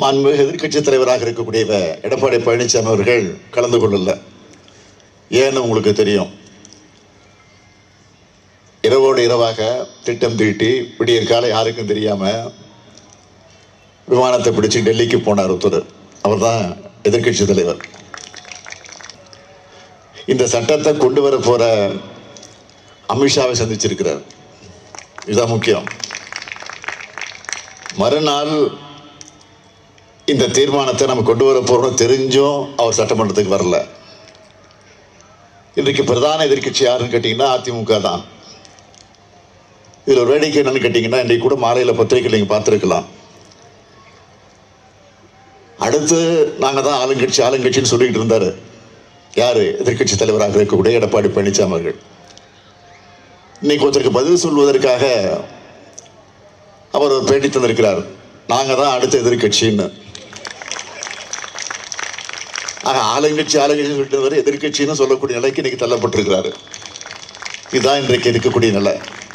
மாண்புமிகு எதிர்க்கட்சித் தலைவராக இருக்கக்கூடிய எடப்பாடி பழனிசாமி அவர்கள் கலந்து கொள்ளல. ஏன்னு உங்களுக்கு தெரியும். இரவோடு இரவாக திட்டம் தீட்டி விடியற் காலை யாருக்கும் தெரியாம விமானத்தை பிடிச்சு டெல்லிக்கு போனார் ஒருத்தர். அவர் தான் எதிர்க்கட்சி தலைவர். இந்த சட்டத்தை கொண்டு வர போற அமித்ஷாவை சந்திச்சிருக்கிறார். இதுதான் முக்கியம். மறுநாள் இந்த தீர்மானத்தை நம்ம கொண்டு வர போறோம் தெரிஞ்சும் அவர் சட்டமன்றத்துக்கு வரல. இன்றைக்கு பிரதான எதிர்க்கட்சி யாருன்னு கேட்டீங்கன்னா அதிமுக தான். இதுல ஒரு வேடிக்கை என்னன்னு கேட்டீங்கன்னா, இன்றைக்கு கூட மாலையில் பத்திரிகைகள் நீங்க பார்த்துருக்கலாம். அடுத்து நாங்க தான் ஆளுங்கட்சின்னு சொல்லிட்டு இருந்தாரு யாரு? எதிர்க்கட்சி தலைவராக இருக்கக்கூடிய எடப்பாடி பழனிசாமி அவர்கள். இன்னைக்கு ஒருத்தருக்கு பதில் சொல்வதற்காக அவர் ஒரு பேட்டி தந்திருக்கிறார். நாங்க தான் அடுத்த எதிர்கட்சின்னு. ஆளுங்கட்சி சொல்லிட்டு எதிர்கட்சின்னு சொல்லக்கூடிய நிலைக்கு இன்னைக்கு தள்ளப்பட்டிருக்கிறாரு. இதுதான் இன்றைக்கு இருக்கக்கூடிய நிலை.